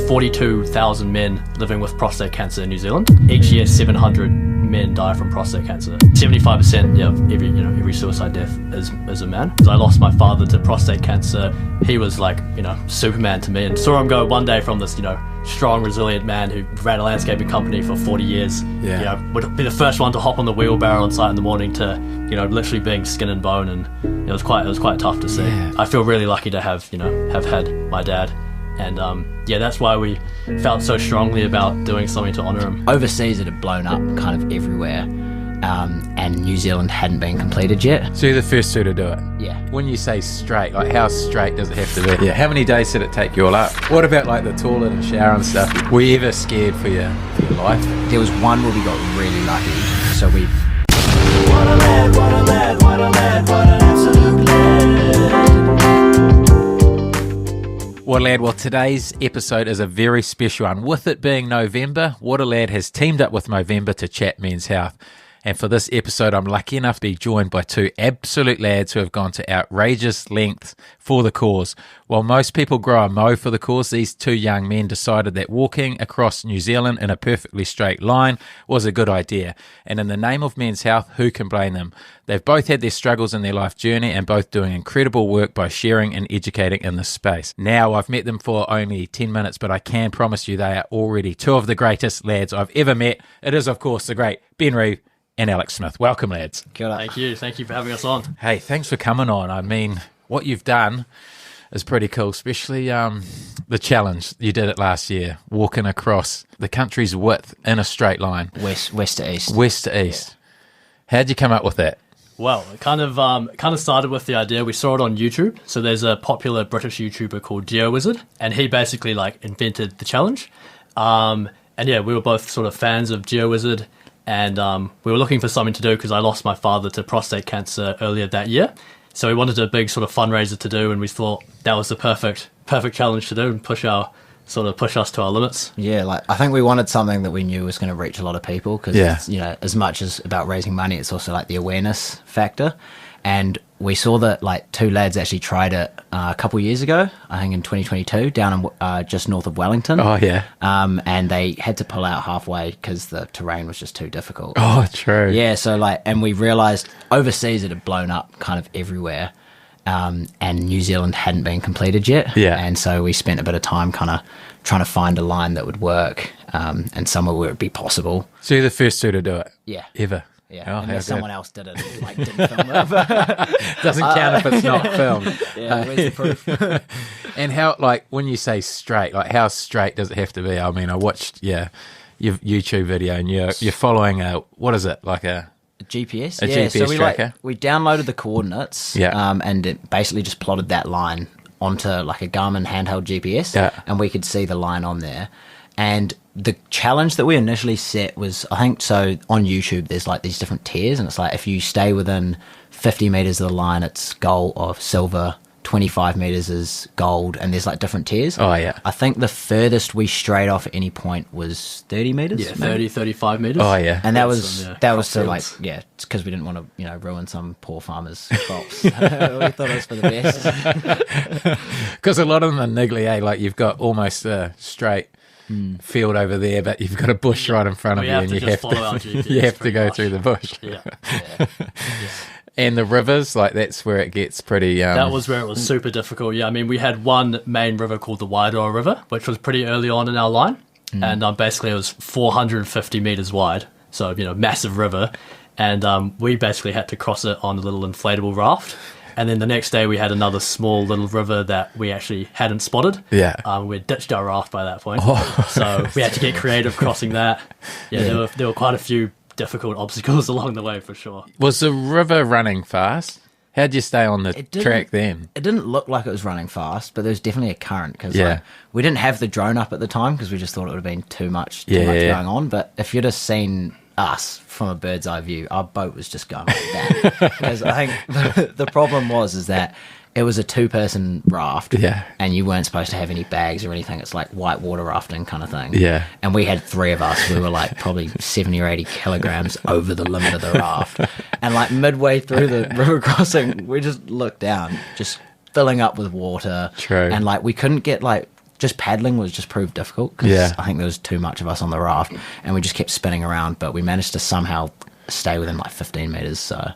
42,000 men living with prostate cancer in New Zealand. Each year, 700 men die from prostate cancer. 75% of every suicide death is a man. I lost my father to prostate cancer. He was like, Superman to me, and saw him go one day from this, strong, resilient man who ran a landscaping company for 40 years. Would be the first one to hop on the wheelbarrow on site in the morning to, literally being skin and bone, and it was quite tough to see. Yeah. I feel really lucky to have had my dad. And that's why we felt so strongly about doing something to honour him. Overseas, it had blown up kind of everywhere, and New Zealand hadn't been completed yet. So you're the first two to do it? Yeah. When you say straight, like how straight does it have to be? Yeah. How many days did it take you all up? What about like the toilet and shower and stuff? Were you ever scared for your life? There was one where we got really lucky. So we... What a lad, what a lad, what a lad, what an absolute lad. What a Lad, well, today's episode is a very special one. With it being November, What a Lad has teamed up with Movember to chat men's health. And for this episode, I'm lucky enough to be joined by two absolute lads who have gone to outrageous lengths for the cause. While most people grow a mow for the cause, these two young men decided that walking across New Zealand in a perfectly straight line was a good idea. And in the name of men's health, who can blame them? They've both had their struggles in their life journey and both doing incredible work by sharing and educating in this space. Now, I've met them for only 10 minutes, but I can promise you they are already two of the greatest lads I've ever met. It is, of course, the great Ben Reeve and Alex Smith. Welcome, lads. Kia ora. Thank you for having us on. Hey, thanks for coming on. I mean, what you've done is pretty cool, especially the challenge. You did it last year, walking across the country's width in a straight line. West to east. West to east. Yeah. How'd you come up with that? Well, it kind of started with the idea. We saw it on YouTube. So there's a popular British YouTuber called GeoWizard, and he basically invented the challenge. And yeah, we were both sort of fans of GeoWizard. And we were looking for something to do because I lost my father to prostate cancer earlier that year. So we wanted a big sort of fundraiser to do, and we thought that was the perfect challenge to do and push us to our limits. Yeah, I think we wanted something that we knew was going to reach a lot of people because, as much as about raising money, it's also the awareness factor. And we saw that two lads actually tried it a couple years ago, I think in 2022, down in just north of Wellington. Oh, yeah. And they had to pull out halfway because the terrain was just too difficult. Oh, true. Yeah, so and we realised overseas it had blown up kind of everywhere, and New Zealand hadn't been completed yet. Yeah. And so we spent a bit of time kind of trying to find a line that would work, and somewhere where it would be possible. So you're the first two to do it? Yeah. Ever? Yeah, oh, unless someone else did it, didn't film it. Doesn't count if it's not filmed. Yeah, where's the proof? And how, when you say straight, how straight does it have to be? I mean, I watched, your YouTube video, and you're following what is it, a GPS? A GPS tracker? We downloaded the coordinates, and it basically just plotted that line onto a Garmin handheld GPS, and we could see the line on there. And the challenge that we initially set was, I think, so on YouTube, there's these different tiers, and it's if you stay within 50 meters of the line, it's gold or silver, 25 meters is gold, and there's different tiers. Oh, yeah. I think the furthest we strayed off at any point was 30 meters. Yeah, 30, 35 meters. Oh, yeah. And that was so it's because we didn't want to, ruin some poor farmer's crops. We thought it was for the best. Because a lot of them are niggly, you've got almost a straight field over there, but you've got a bush right in front of you, and you have to go through the bush. Yeah. And the rivers, that's where it gets pretty... That was where it was super difficult, yeah. I mean, we had one main river called the Wairoa River, which was pretty early on in our line, and basically it was 450 metres wide, so, massive river, and we basically had to cross it on a little inflatable raft. And then the next day we had another small little river that we actually hadn't spotted. Yeah. We'd ditched our raft by that point. So we had to get creative crossing that. Yeah, there were quite a few difficult obstacles along the way for sure. Was the river running fast? How'd you stay on the track then? It didn't look like it was running fast, but there was definitely a current because we didn't have the drone up at the time because we just thought it would have been too much going on. But if you'd have seen us from a bird's eye view, our boat was just going like that. Because I think the problem was that it was a two-person raft, and you weren't supposed to have any bags or anything. It's like whitewater rafting kind of thing. Yeah. And we had three of us. We were probably 70 or 80 kilograms over the limit of the raft. And midway through the river crossing, we just looked down, just filling up with water. True. And we couldn't get just paddling was just proved difficult because I think there was too much of us on the raft, and we just kept spinning around. But we managed to somehow stay within like 15 meters. So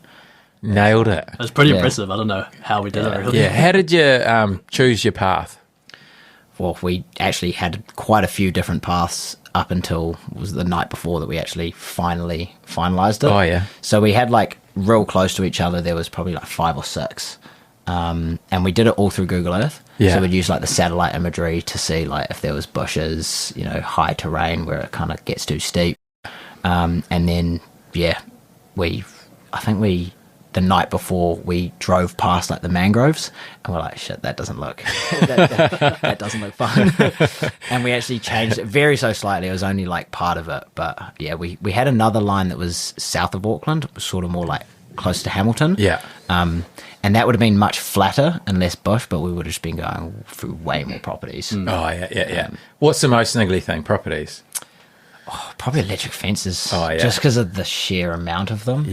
nailed it. It was pretty impressive. I don't know how we did it really. Yeah. How did you choose your path? Well, we actually had quite a few different paths up until it was the night before that we actually finally finalized it. Oh, yeah. So we had like real close to each other. There was probably like 5 or 6. And we did it all through Google Earth. Yeah. So we'd use like the satellite imagery to see like if there was bushes, you know, high terrain where it kind of gets too steep. And then, the night before we drove past like the mangroves and we're like, shit, that doesn't look that doesn't look fun. And we actually changed it very so slightly. It was only like part of it, but yeah, we had another line that was south of Auckland. It was sort of more like close to Hamilton. And that would have been much flatter and less bush, but we would have just been going through way more properties. What's the most niggly thing? Properties? Probably electric fences. Just because of the sheer amount of them.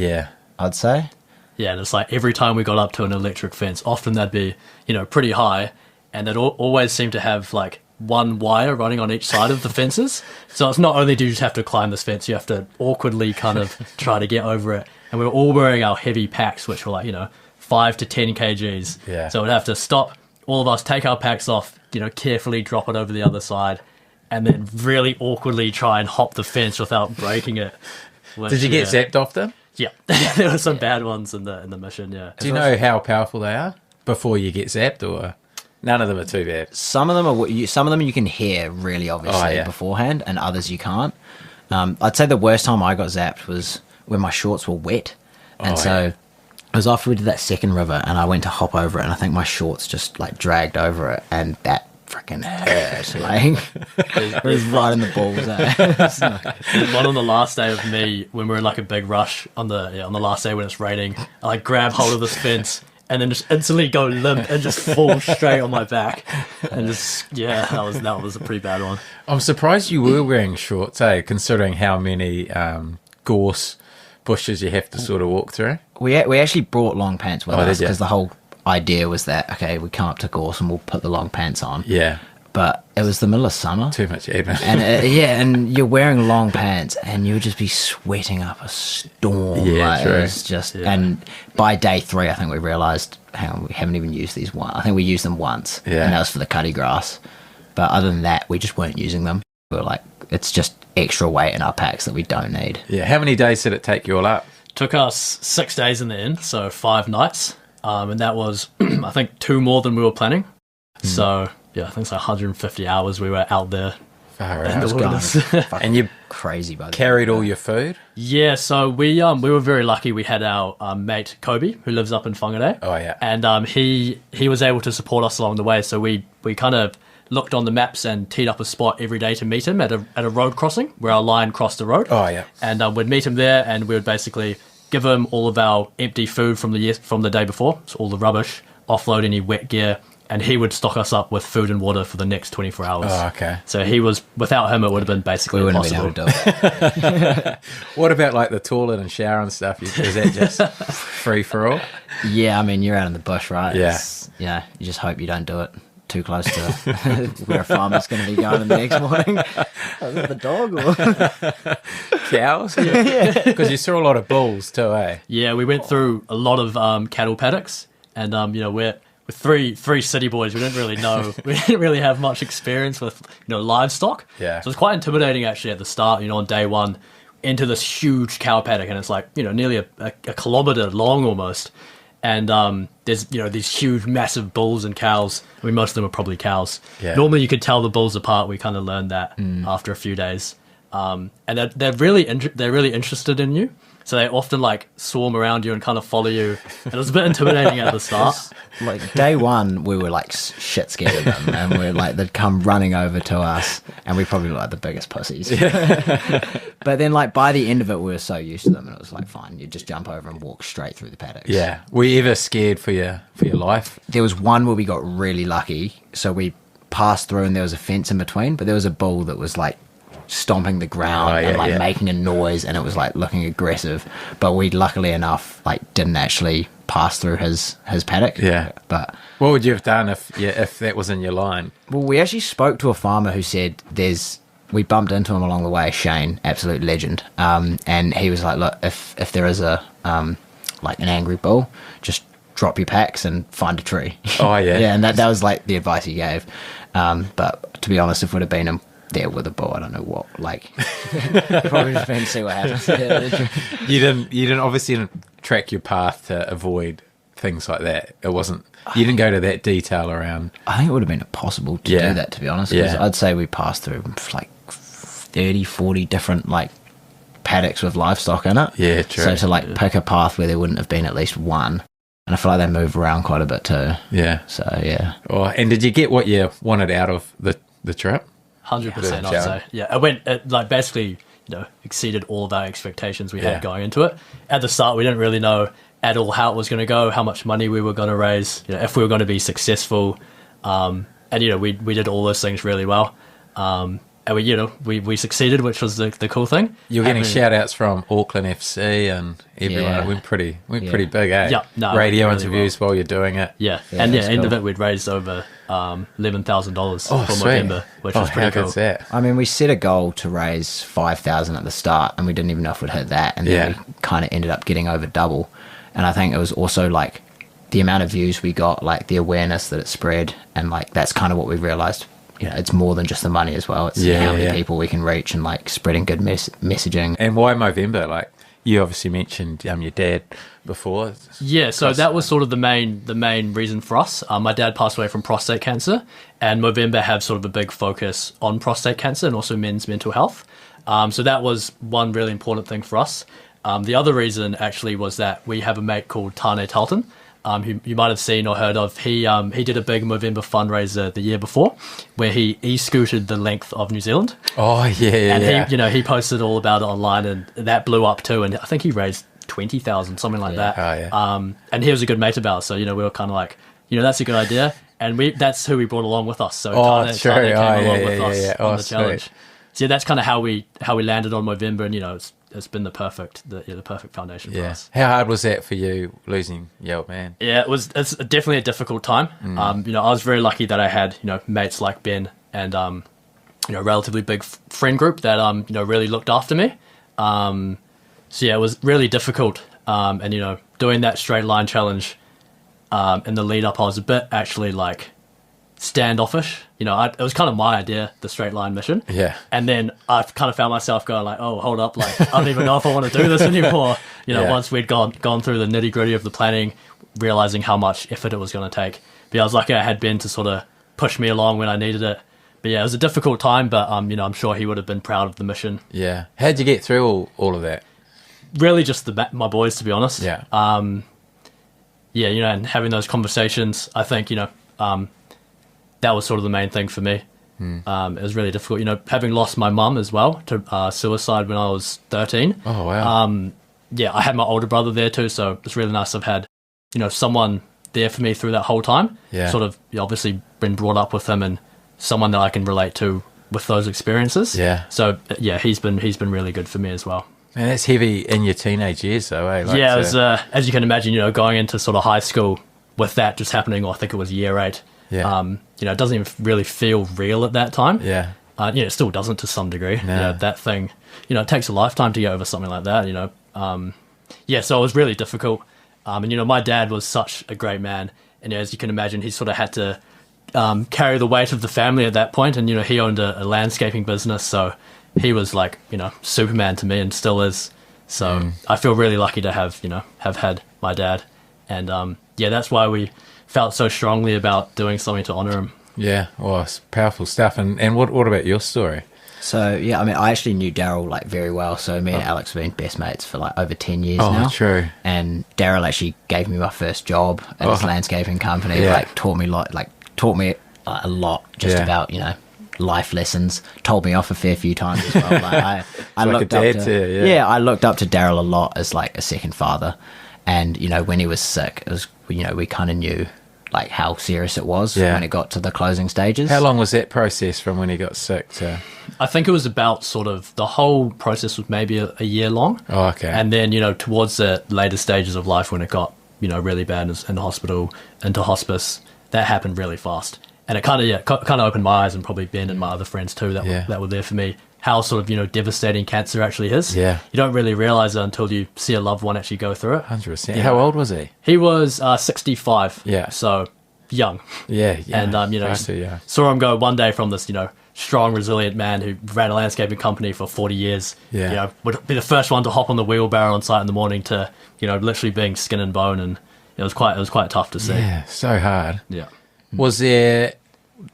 I'd say. Yeah, and it's like every time we got up to an electric fence, often they'd be, you know, pretty high, and they'd always seem to have like one wire running on each side of the fences. So it's not only do you just have to climb this fence, you have to awkwardly kind of try to get over it. And we were all wearing our heavy packs, which were like, you know, 5 to 10 kgs. Yeah. So we'd have to stop, all of us, take our packs off, you know, carefully drop it over the other side, and then really awkwardly try and hop the fence without breaking it. Which, did you get zapped off them? Yeah, there were some bad ones in the mission. Yeah. Do you know how powerful they are before you get zapped, or none of them are too bad? Some of them you can hear really obviously beforehand, and others you can't. I'd say the worst time I got zapped was when my shorts were wet, and it was after we did that second river, and I went to hop over it, and I think my shorts just like dragged over it, and that freaking hurt. Like it was right in the balls. One on the last day of me, when we were in like a big rush on the last day when it's raining, I like grab hold of this fence and then just instantly go limp and just fall straight on my back, and just that was a pretty bad one. I'm surprised you were wearing shorts, considering how many gorse bushes you have to sort of walk through. We actually brought long pants with us because the whole idea was that, okay, we come up to gorse and we'll put the long pants on. Yeah. But it was the middle of summer. Too much admin. And and you're wearing long pants and you would just be sweating up a storm. Yeah, like, true. It was just, and by day 3, I think we realised, we haven't even used these once. I think we used them once. Yeah. And that was for the cutty grass. But other than that, we just weren't using them. We were like, it's just extra weight in our packs that we don't need. Yeah. How many days did it take you all up? Took us 6 days in the end, so 5 nights. And that was, I think, 2 more than we were planning. So, yeah, I think it's like 150 hours we were out there. Far in the out. wilderness. And you crazy, by the carried all your food? Yeah, so we were very lucky. We had our mate Kobe, who lives up in Whangarei. Oh, yeah. And he was able to support us along the way. So we kind of looked on the maps and teed up a spot every day to meet him at a road crossing where our line crossed the road. Oh, yeah. And we'd meet him there, and we would basically give him all of our empty food from the day before, so all the rubbish, offload any wet gear, and he would stock us up with food and water for the next 24 hours. Oh, okay. So without him, it would have been basically impossible. We wouldn't have been able to do it. What about like the toilet and shower and stuff? Is that just free for all? Yeah, I mean, you're out in the bush, right? Yeah. You just hope you don't do it too close to where a farmer's going to be going the next morning. Is it the dog or cows? Yeah, because you saw a lot of bulls too, eh? Yeah, we went through a lot of cattle paddocks, and we're three city boys. We didn't really know. We didn't really have much experience with livestock. Yeah. So it was quite intimidating actually at the start. On day 1, into this huge cow paddock, and it's like nearly a kilometre long almost. And there's these huge massive bulls and cows. I mean, most of them are probably cows. Yeah. Normally you could tell the bulls apart. We kind of learned that after a few days. And they're really interested in you. So they often like swarm around you and kind of follow you. And it was a bit intimidating at the start. Like day 1, we were like shit scared of them, and we're like, they'd come running over to us, and we probably looked like the biggest pussies. But then like by the end of it, we were so used to them, and it was like fine. You just jump over and walk straight through the paddocks. Yeah. Were you ever scared for your life? There was one where we got really lucky. So we passed through, and there was a fence in between, but there was a bull that was like stomping the ground and like making a noise, and it was like looking aggressive. But we luckily enough like didn't actually pass through his paddock. Yeah. But what would you have done if that was in your line? well, we actually spoke to a farmer who said we bumped into him along the way, Shane, absolute legend. And he was like, look, if there is a like an angry bull, just drop your packs and find a tree. Oh yeah. Yeah, and that was like the advice he gave. But to be honest, if it would have been there with a bull, I don't know what, like probably just been see what happens. Yeah, You didn't obviously track your path to avoid things like that. It wasn't, you didn't go to that detail around. I think it would have been impossible to do that, to be honest. 'Cause I'd say we passed through like 30, 40 different like paddocks with livestock in it. Yeah, true. So to like pick a path where there wouldn't have been at least one. And I feel like they move around quite a bit too. Yeah. So yeah. Oh, and did you get what you wanted out of the trip? 100%, I'd say. Yeah, it like basically, exceeded all of our expectations we had going into it. At the start, we didn't really know at all how it was going to go, how much money we were going to raise, if we were going to be successful. And we did all those things really well. And we succeeded, which was the cool thing. You're getting shout outs from Auckland FC and everyone. Yeah. It went pretty big, eh? Yeah, no, radio really interviews while you're doing it. Yeah, Yeah, and that's end of cool. it, we'd raised over $11,000 Oh, for sweet. Movember, which was pretty how cool. good's that? I mean, we set a goal to raise 5,000 at the start, and we didn't even know if we'd hit that. And then we kind of ended up getting over double. And I think it was also like the amount of views we got, like the awareness that it spread, and like that's kind of what we realized. It's more than just the money as well. It's how many people we can reach and like spreading good messaging. And why Movember? Like, you obviously mentioned your dad before. Yeah, so that was sort of the main reason for us. My dad passed away from prostate cancer, and Movember have sort of a big focus on prostate cancer and also men's mental health. So that was one really important thing for us. The other reason actually was that we have a mate called Tane Talton, who you might have seen or heard of. He did a big Movember fundraiser the year before, where he e-scooted the length of New Zealand. Oh yeah, And he posted all about it online, and that blew up too. And I think he raised 20,000, something like that. Oh, yeah. And he was a good mate of ours, so we were kind of like, that's a good idea, and that's who we brought along with us. So Tane true. came along with Yeah. us Oh, on the sweet. challenge. So that's kind of how we landed on Movember, and it's been the perfect foundation for us. How hard was that for you, losing your old man? Yeah, it's definitely a difficult time. I was very lucky that I had mates like Ben and a relatively big friend group that really looked after me. So yeah, it was really difficult. And doing that straight line challenge in the lead up, I was a bit actually like standoffish. It was kind of my idea, the straight line mission. Yeah. And then I kind of found myself going like, oh, hold up, like I don't even know if I want to do this anymore. Once we'd gone through the nitty gritty of the planning, realizing how much effort it was going to take. But I was lucky I had Ben to sort of push me along when I needed it. But yeah, it was a difficult time, but I'm sure he would have been proud of the mission. Yeah. How'd you get through all of that? Really just my boys, to be honest. Yeah. And having those conversations, I think, that was sort of the main thing for me. It was really difficult, having lost my mum as well to suicide when I was 13. Oh, wow. I had my older brother there too, so it's really nice I've had, someone there for me through that whole time. Yeah. Sort of obviously been brought up with him and someone that I can relate to with those experiences. Yeah. So yeah, he's been really good for me as well. Man, that's heavy in your teenage years, though, eh? It was, as you can imagine, going into sort of high school with that just happening, or I think it was year 8. Yeah. It doesn't even really feel real at that time. Yeah. It still doesn't to some degree. No. That thing, it takes a lifetime to get over something like that, so it was really difficult. And, my dad was such a great man. And as you can imagine, he sort of had to carry the weight of the family at that point. And, he owned a landscaping business. So he was like, Superman to me and still is. So I feel really lucky to have had my dad. And, that's why we felt so strongly about doing something to honour him. Yeah, well, it's powerful stuff. And what about your story? So yeah, I mean, I actually knew Daryl like very well. So me and Alex have been best mates for like over 10 years now. Oh, true. And Daryl actually gave me my first job at his landscaping company. Yeah. Like taught me a lot just about life lessons. Told me off a fair few times as well. Like I like looked a dad up to to you, I looked up to Daryl a lot as like a second father. And when he was sick, it was we kind of knew like how serious it was when it got to the closing stages. How long was that process from when he got sick to? I think it was about sort of the whole process was maybe a year long. Oh, okay. And then, towards the later stages of life when it got, really bad in the hospital, into hospice, that happened really fast. And it kind of opened my eyes, and probably Ben and my other friends too that were there for me, how sort of, devastating cancer actually is. Yeah. You don't really realize it until you see a loved one actually go through it. 100%. How old was he? He was 65. Yeah. So young. Yeah. And, saw him go one day from this, strong, resilient man who ran a landscaping company for 40 years. Yeah. Would be the first one to hop on the wheelbarrow on site in the morning to, literally being skin and bone. And it was quite tough to see. Yeah, so hard. Yeah.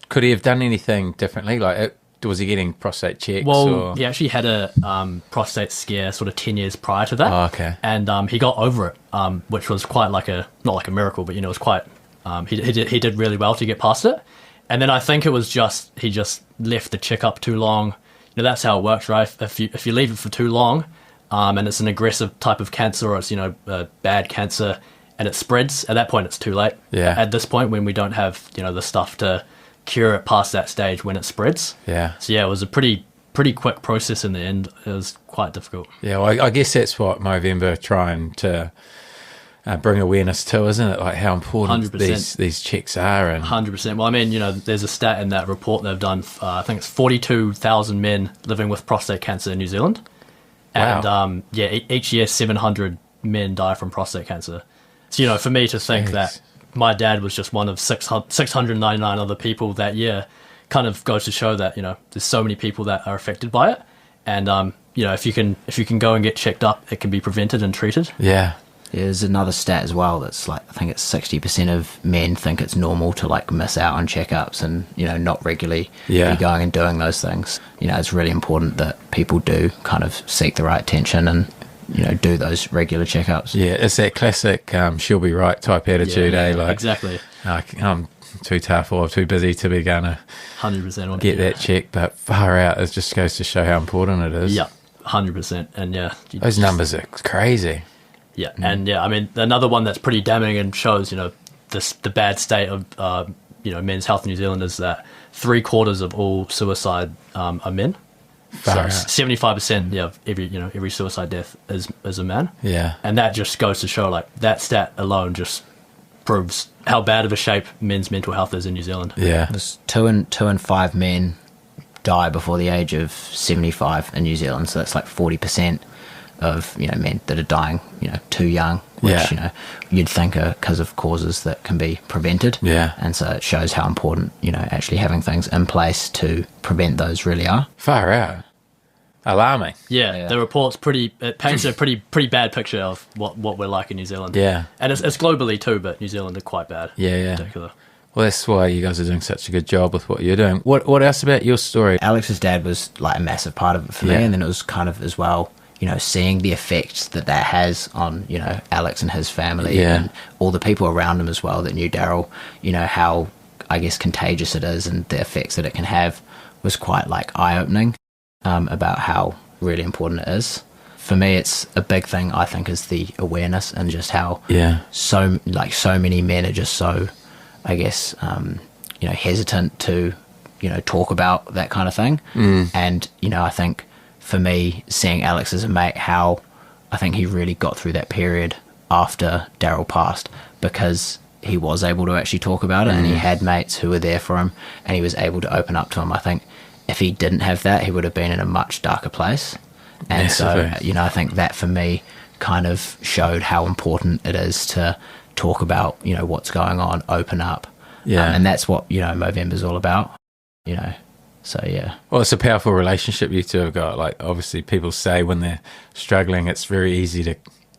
Could he have done anything differently? Like, was he getting prostate checks? Well, he actually had a prostate scare sort of 10 years prior to that. Oh, okay. And he got over it, which was quite like not like a miracle, but, it was quite, he did really well to get past it. And then I think it was he just left the checkup too long. That's how it works, right? If you leave it for too long, and it's an aggressive type of cancer, or it's, a bad cancer, and it spreads, at that point it's too late. Yeah. At this point, when we don't have, the stuff to cure it past that stage when it spreads. Yeah. So it was a pretty quick process in the end. It was quite difficult. Yeah, well, I guess that's what Movember trying to bring awareness to, isn't it? Like how important 100%. these checks are. And 100%. Well, I mean, there's a stat in that report they've done. I think it's 42,000 men living with prostate cancer in New Zealand. Wow. And each year 700 men die from prostate cancer. So, for me to think that my dad was just one of 699 other people that year kind of goes to show that, there's so many people that are affected by it. And, if you can go and get checked up, it can be prevented and treated. Yeah. There's another stat as well that's like, I think it's 60% of men think it's normal to like miss out on checkups and, not regularly be going and doing those things. It's really important that people do kind of seek the right attention and, do those regular checkups. Yeah, it's that classic she'll be right type attitude, Like, exactly. I'm too tough or too busy to be going to 100% get that check, but far out, it just goes to show how important it is. Yeah, 100%. And those numbers are crazy. Yeah, and I mean, another one that's pretty damning and shows, the bad state of, men's health in New Zealand is that 3/4 of all suicide are men. Far So out. 75% of every suicide death is a man. Yeah. And that just goes to show, like, that stat alone just proves how bad of a shape men's mental health is in New Zealand. Yeah. There's 2 in 5 men die before the age of 75 in New Zealand, so that's like 40% of men that are dying too young, which you'd think are because of causes that can be prevented. Yeah. And so it shows how important actually having things in place to prevent those really are. Far out. Alarming. Yeah, the report's it paints a pretty bad picture of what we're like in New Zealand. Yeah. And it's globally too, but New Zealand are quite bad. Yeah. In particular. Well, that's why you guys are doing such a good job with what you're doing. What else about your story? Alex's dad was like a massive part of it for me, and then it was kind of as well, seeing the effects that has on, Alex and his family and all the people around him as well that knew Daryl, how, I guess, contagious it is and the effects that it can have was quite like eye-opening about how really important it is. For me, it's a big thing, I think, is the awareness and just how so many men are just so, I guess, hesitant to, talk about that kind of thing. And, I think for me, seeing Alex as a mate, how I think he really got through that period after Daryl passed because he was able to actually talk about it and he had mates who were there for him and he was able to open up to him. I think if he didn't have that, he would have been in a much darker place. And so, I think that for me kind of showed how important it is to talk about, what's going on, open up. Yeah. And that's what, Movember's all about, So, yeah. Well, it's a powerful relationship you two have got. Like, obviously, people say when they're struggling, it's very easy to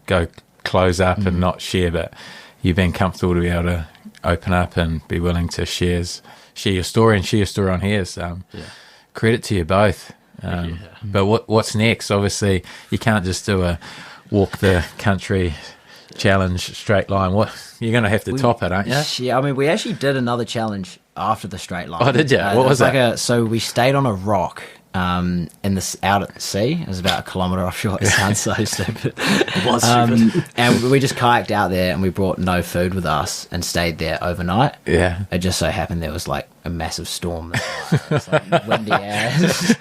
go close up and not share, but you've been comfortable to be able to open up and be willing to share your story and share your story on here. So, credit to you both. But what's next? Obviously, you can't just do a walk the country challenge straight line. What you're going to have to top it, aren't you? Yeah, I mean, we actually did another challenge after the straight line. Oh, did you? What was that? So we stayed on a rock out at sea. It was about 1 kilometre offshore. It sounds so stupid. It was stupid. And we just kayaked out there, and we brought no food with us and stayed there overnight. Yeah. It just so happened there was like a massive storm. It was like windy ass.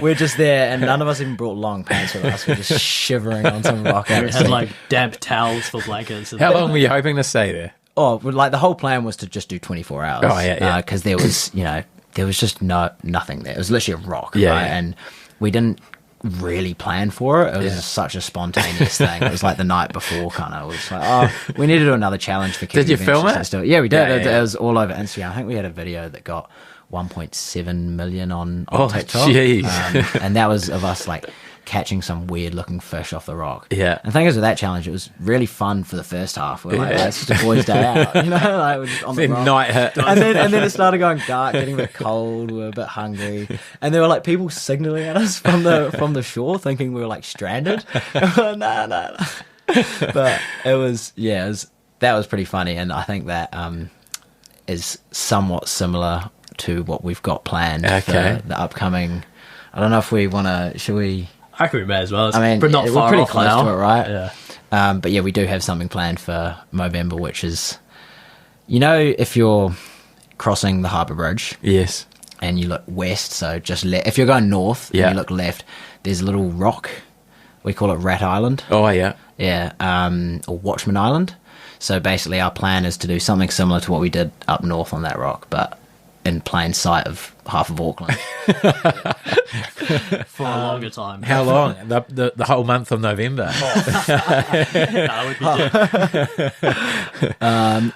We're just there, and none of us even brought long pants with us. We're just shivering on some rock out We at had sea. like damp towels for blankets. How long were you hoping to stay there? Oh, well, like the whole plan was to just do 24 hours. Oh, yeah. Because there was, there was just nothing there. It was literally a rock, Yeah, right? yeah. And we didn't really plan for it. It was such a spontaneous thing. It was like the night before, kind of. It was like, oh, we need to do another challenge for Kiwiventures. Did you film it? Let's do it. Yeah, we did. Yeah. It was all over Instagram. I think we had a video that got 1.7 million on Oh, TikTok. jeez. And that was of us like catching some weird looking fish off the rock. Yeah. And the thing is with that challenge, it was really fun for the first half. We were like, it's just a boys' day out. Like we're just on the Then rock. night hit. And then it started going dark, getting a bit cold. We were a bit hungry, and there were like people signaling at us from the shore, thinking we were like stranded. No. But it was that was pretty funny, and I think that is somewhat similar to what we've got planned for the upcoming. I don't know if we want to. Should we? I reckon we may as well. I mean, but not we're far pretty off close now. to it, right? Yeah. But yeah, we do have something planned for Movember, which is, if you're crossing the harbour bridge Yes. and you look west, so just if you're going north and you look left, there's a little rock. We call it Rat Island. Oh, yeah. Yeah, or Watchman Island. So basically, our plan is to do something similar to what we did up north on that rock, but in plain sight of half of Auckland. For a longer time. How long? The whole month of November. That would be good.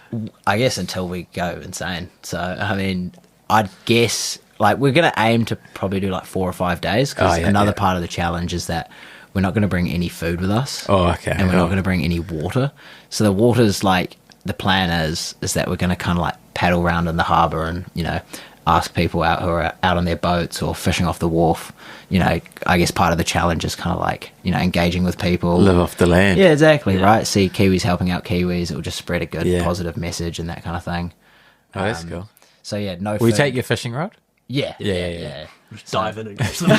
I guess until we go insane. So, I mean, I'd guess, like, we're going to aim to probably do, like, 4 or 5 days, because another part of the challenge is that we're not going to bring any food with us. Oh, okay. And we're not going to bring any water. So the water's, like, the plan is that we're going to kind of, like, paddle around in the harbour and, ask people out who are out on their boats or fishing off the wharf. I guess part of the challenge is kind of like, engaging with people. Live off the land. Yeah, exactly, right? See Kiwis helping out Kiwis. It will just spread a good, Yeah. positive message and that kind of thing. Oh, that's cool. So, yeah, no Will you food. take your fishing rod? Yeah. Yeah. Just dive in and catch them.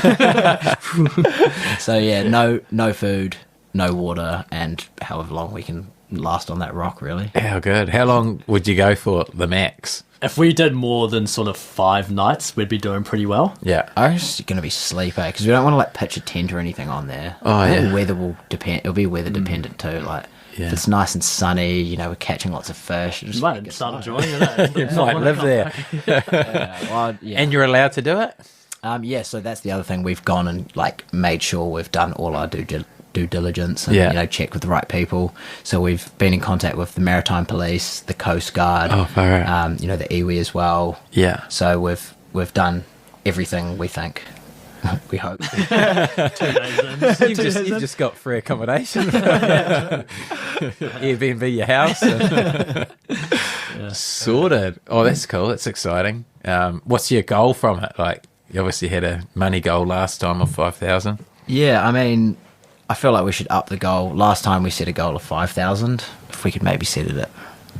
So, yeah, no food, no water, and however long we can last on that rock, really. How good. How long would you go for the max? If we did more than sort of 5 nights, we'd be doing pretty well. Yeah. I was going to be sleep, because we don't want to, like, pitch a tent or anything on there. Oh, I think yeah. weather will depend. It'll be weather dependent, too. Like, Yeah. if it's nice and sunny, we're catching lots of fish. You might start enjoying it. You might live there. And And you're allowed to do it? yeah, so that's the other thing. We've gone and, like, made sure we've done all our due diligence and, checked with the right people. So we've been in contact with the Maritime Police, the Coast Guard, Oh, far out. the iwi as well. Yeah. So we've done everything we think. We hope. 2 days in. You've just got free accommodation. Airbnb your house. Sorted. Oh, that's cool. That's exciting. What's your goal from it? Like, you obviously had a money goal last time of 5,000. Yeah, I mean, I feel like we should up the goal. Last time we set a goal of 5,000. If we could maybe set it at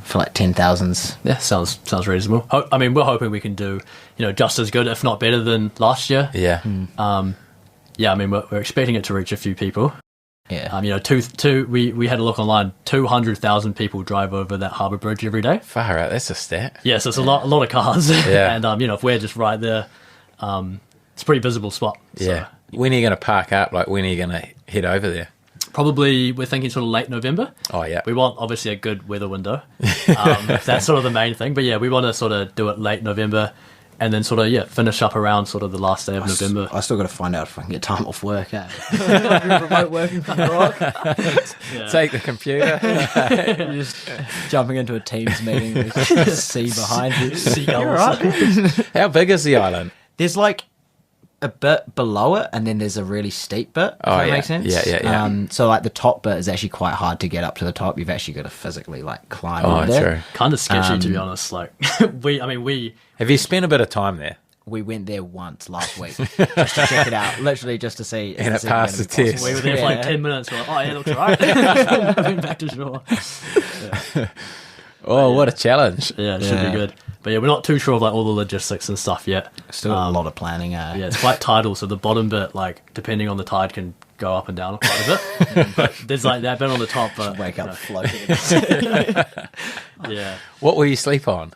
for like 10,000s. Yeah, sounds reasonable. I mean, we're hoping we can do, just as good, if not better than last year. Yeah. Yeah, I mean, we're expecting it to reach a few people. Yeah. We had a look online. 200,000 people drive over that harbour bridge every day. Far out. That's a stat. Yeah, so it's a lot of cars. Yeah. And if we're just right there, it's a pretty visible spot. So Yeah. When are you going to park up? Like, when are you going to head over there? probably we're thinking sort of late November. Oh, yeah. We want obviously a good weather window. That's sort of the main thing. But yeah, we want to sort of do it late November and then sort of, finish up around sort of the last day of November. I still got to find out if I can get time off work. Remote working from the rock. Yeah. Take the computer. You're just jumping into a Teams meeting with the sea behind you. Seagulls. How big is the island? There's like a bit below it, and then there's a really steep bit. If that makes sense. Yeah. So like the top bit is actually quite hard to get up to the top. You've actually got to physically like climb up there. True. Kind of sketchy to be honest. Like we Have you spent a bit of time there? We went there once last week just to check it out, literally just to see. And if it it's even passed gonna the be test. possible. were there for like 10 minutes. We're like, oh yeah, it looks alright. Moving back to shore. Oh, what a challenge. Yeah, it should Yeah. be good. But yeah, we're not too sure of like all the logistics and stuff yet. Still a lot of planning. Yeah, it's quite tidal, so the bottom bit, like depending on the tide, can go up and down quite a bit. But there's like that bit on the top. But Wake up floating. yeah. What will you sleep on?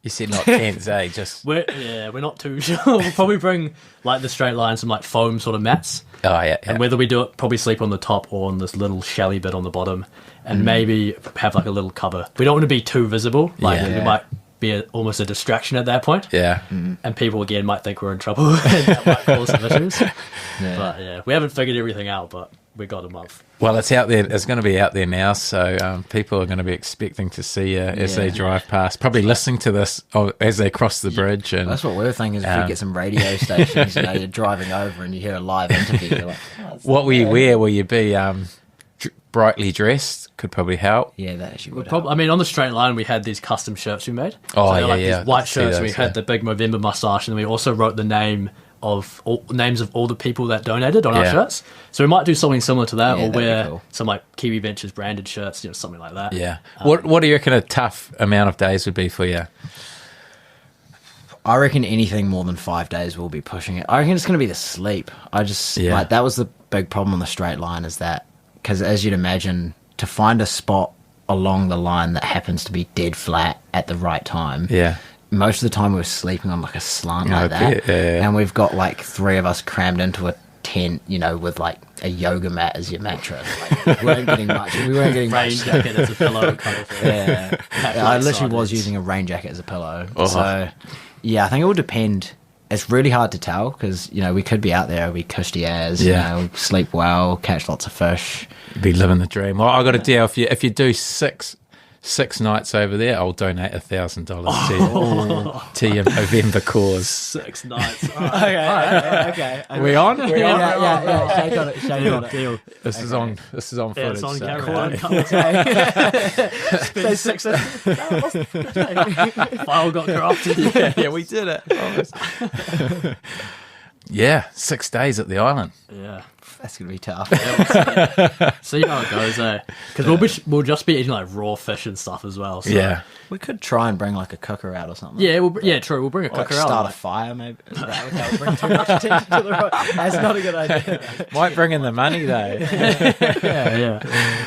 You said not tents, eh? Just We're not too sure. We'll probably bring like the straight line, some like foam sort of mats. And whether we do it, probably sleep on the top or on this little shelly bit on the bottom, and maybe have like a little cover. We don't want to be too visible. Like it might be almost a distraction at that point. Yeah. And people again might think we're in trouble, and that might cause some issues. But yeah, we haven't figured everything out, but we got a month. Well, it's out there. It's going to be out there now, so people are going to be expecting to see you as they drive past. Probably listening to this as they cross the bridge. And that's what we were thinking. Is if we get some radio stations, you're driving over and you hear a live interview. You're like, what will you wear? Will you be brightly dressed? Could probably help. Yeah, that actually would help. I mean, on the straight line, we had these custom shirts we made. Oh, so yeah. These white shirts. We had the big Movember moustache, and we also wrote the names of all the people that donated on our shirts. So we might do something similar to that, or wear some like Kiwiventures branded shirts, something like that. Yeah. What do you reckon a tough amount of days would be for you? I reckon anything more than 5 days will be pushing it. I reckon it's going to be the sleep. Like that was the big problem on the straight line, is that because as you'd imagine, to find a spot along the line that happens to be dead flat at the right time. Yeah. Most of the time we were sleeping on like a slant like that. And we've got like 3 of us crammed into a tent, with like a yoga mat as your mattress. Like, we weren't getting much. Rain jacket as a pillow kind of thing. Yeah. I literally was using a rain jacket as a pillow. So yeah, I think it will depend. It's really hard to tell because, we could be out there, we cushy as, sleep well, catch lots of fish. Be living the dream. Well, I got a deal. If you do six nights over there, I'll donate $1,000 to your Movember cause. 6 nights. Okay. We on? Yeah. Shake on it. Shake on it. Deal. This is on footage. It's on so. camera. Spend 6 File got corrupted. Yeah, we did it. Yeah, 6 days at the island. Yeah. That's going to be tough. See how it goes, Because we'll just be eating like raw fish and stuff as well. So. Yeah. We could try and bring like a cooker out or something. Yeah, true. We'll bring a cooker out. Start a fire, maybe. That would bring too much attention to the road. That's not a good idea. Might bring in the money, though. Yeah.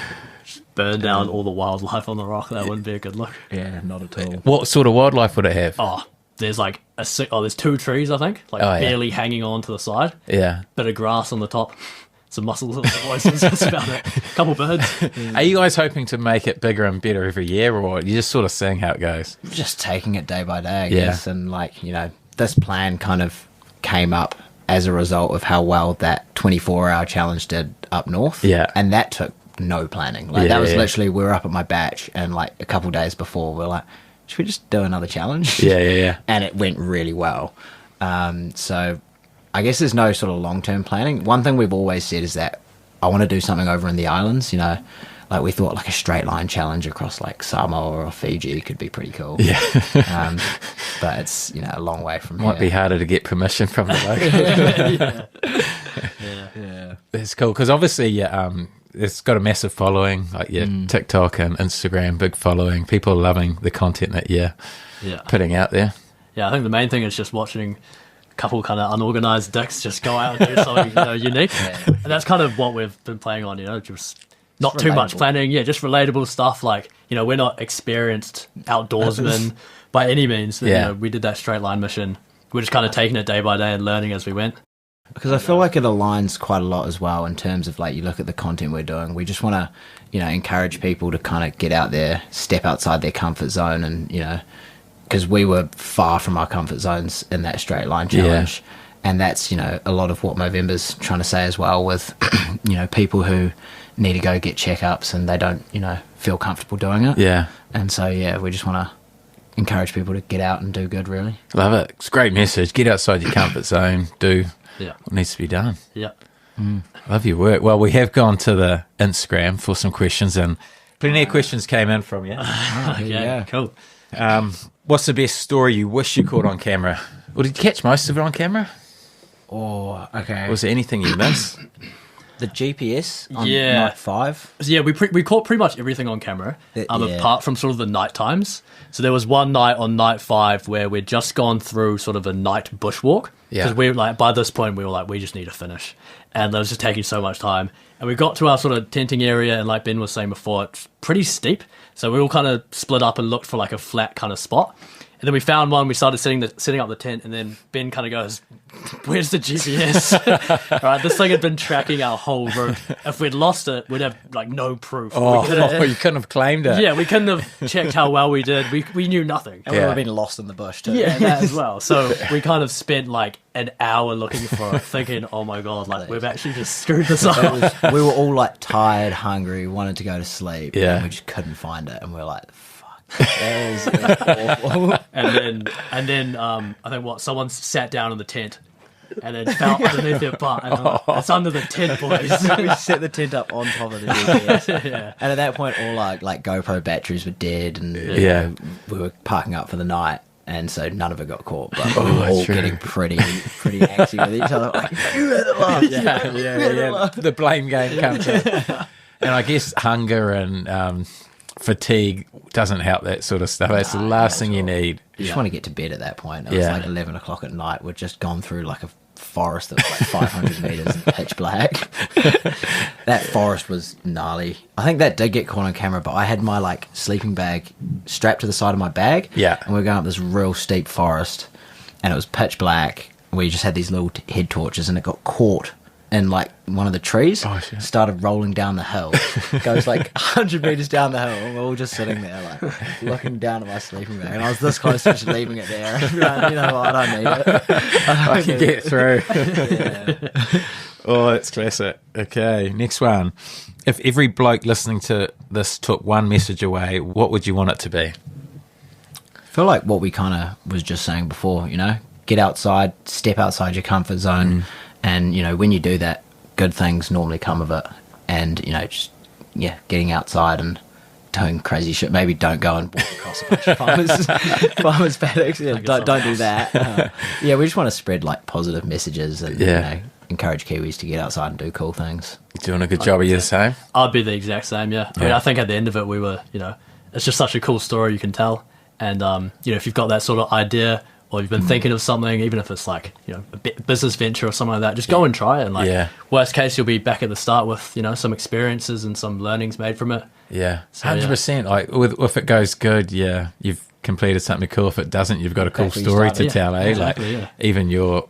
Burn down all the wildlife on the rock. That wouldn't be a good look. Yeah, not at all. What sort of wildlife would it have? There's like there's 2 trees, I think, barely hanging on to the side. Yeah. Bit of grass on the top. Some mussels and oysters. That's about it. Couple birds. Are you guys hoping to make it bigger and better every year, or you're just sort of seeing how it goes? Just taking it day by day, I guess. And this plan kind of came up as a result of how well that 24-hour challenge did up north. Yeah. And that took no planning. That was literally, we were up at my batch, and like a couple days before, we were like, should we just do another challenge? Yeah. And it went really well. So I guess there's no sort of long-term planning. One thing we've always said is that I want to do something over in the islands, like we thought like a straight line challenge across like Samoa or Fiji could be pretty cool. Yeah. But it's, a long way from Might here. be harder to get permission from the locals. Yeah. It's cool because obviously it's got a massive following, like your TikTok and Instagram, big following. People are loving the content that you're putting out there. Yeah, I think the main thing is just watching a couple kind of unorganized dicks just go out and do something unique. And that's kind of what we've been playing on, just not too much planning. Yeah, just relatable stuff. Like, we're not experienced outdoorsmen by any means. We did that straight line mission. We're just kind of taking it day by day and learning as we went. Because I feel like it aligns quite a lot as well in terms of like, you look at the content we're doing. We just want to, encourage people to kind of get out there, step outside their comfort zone, and because we were far from our comfort zones in that straight line challenge. And that's, a lot of what Movember's trying to say as well with, people who need to go get checkups and they don't, feel comfortable doing it. Yeah. And so, we just want to encourage people to get out and do good, really. Love it. It's a great message. Get outside your comfort zone. Do what needs to be done. Yeah. Love your work. Well, we have gone to the Instagram for some questions, and plenty of questions came in from you. Yeah, cool. What's the best story you wish you caught on camera? Or did you catch most of it on camera? Oh, okay. Was there anything you missed? The GPS on Yeah. night 5. So yeah, we caught pretty much everything on camera, Yeah. apart from sort of the night times. So there was one night on night 5 where we'd just gone through sort of a night bushwalk. Yeah. Because we were like, by this point, we were like, we just need to finish. And that was just taking so much time. And we got to our sort of tenting area, and like Ben was saying before, it's pretty steep. So we all kind of split up and looked for like a flat kind of spot. And then we found one, we started setting up the tent, and then Ben kind of goes, where's the GPS? Right, this thing had been tracking our whole route. If we'd lost it, we'd have like no proof. Oh, you couldn't have claimed it. Yeah, we couldn't have checked how well we did. We knew nothing. And we would have been lost in the bush too. Yeah, that as well. So we kind of spent like an hour looking for it, thinking, oh my God, like we've actually just screwed this up. We were all like tired, hungry, wanted to go to sleep. Yeah. And we just couldn't find it. And we were like, that is awful. And then I think someone sat down in the tent and then fell underneath their butt. And it's under the tent, boys. We set the tent up on top of the GPS. Yeah. And at that point, all our like GoPro batteries were dead, and we were parking up for the night. And so none of it got caught, but we were all getting pretty antsy with each other. Like, you had it last. Yeah. The blame game comes in. And I guess hunger and fatigue doesn't help that sort of stuff. That's the last thing you need. You just want to get to bed at that point. It was like 11 o'clock at night. We'd just gone through like a forest that was like 500 metres and pitch black. That forest was gnarly. I think that did get caught on camera, but I had my like sleeping bag strapped to the side of my bag. Yeah. And we were going up this real steep forest, and it was pitch black. We just had these little head torches, and it got caught in like one of the trees. Oh, shit. Started rolling down the hill. Goes like 100 metres down the hill, and we're all just sitting there like looking down at my sleeping bag, and I was this close to just leaving it there. Like, you know what, I don't need it. I can get through. Yeah. Oh, that's classic. Okay, next one. If every bloke listening to this took one message away, what would you want it to be? I feel like what we kind of was just saying before, you know, get outside, step outside your comfort zone, and, you know, when you do that, good things normally come of it. And, you know, just, getting outside and doing crazy shit. Maybe don't go and walk across a bunch of farmers paddocks. Yeah, don't do that. We just want to spread, like, positive messages and, you know, encourage Kiwis to get outside and do cool things. Doing a good job. Are you the same? I'd be the exact same, I mean, I think at the end of it, we were, you know, it's just such a cool story you can tell. And, you know, if you've got that sort of idea, or you've been thinking of something, even if it's like, you know, a business venture or something like that, just go and try it. And like, worst case, you'll be back at the start with, you know, some experiences and some learnings made from it. Yeah, 100%. Like, if it goes good, you've completed something cool. If it doesn't, you've got a cool story to tell, eh? Exactly, like, even your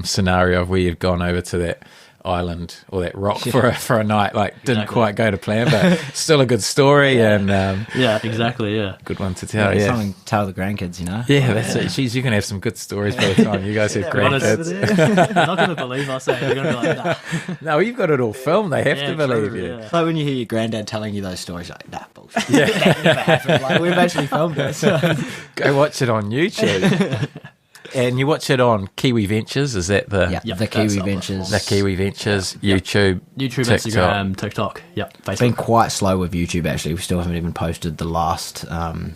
scenario of where you've gone over to that island or that rock for a night, like didn't quite go to plan, but still a good story and good one to tell. Something to tell the grandkids, you know. That's it. Jeez, you can have some good stories by the time you guys have grandkids. They're not going to believe us. They're going to be like, nah. No, you've got it all filmed. They have to believe you. It's like when you hear your granddad telling you those stories, you're like, nah, bullshit. That never happened. Like, we've actually filmed it. So. Go watch it on YouTube. And you watch it on Kiwiventures, is that the... Yeah, the Kiwiventures. The Kiwiventures, YouTube, TikTok. Instagram, TikTok. Yep, Facebook. It's been quite slow with YouTube, actually. We still haven't even posted the last one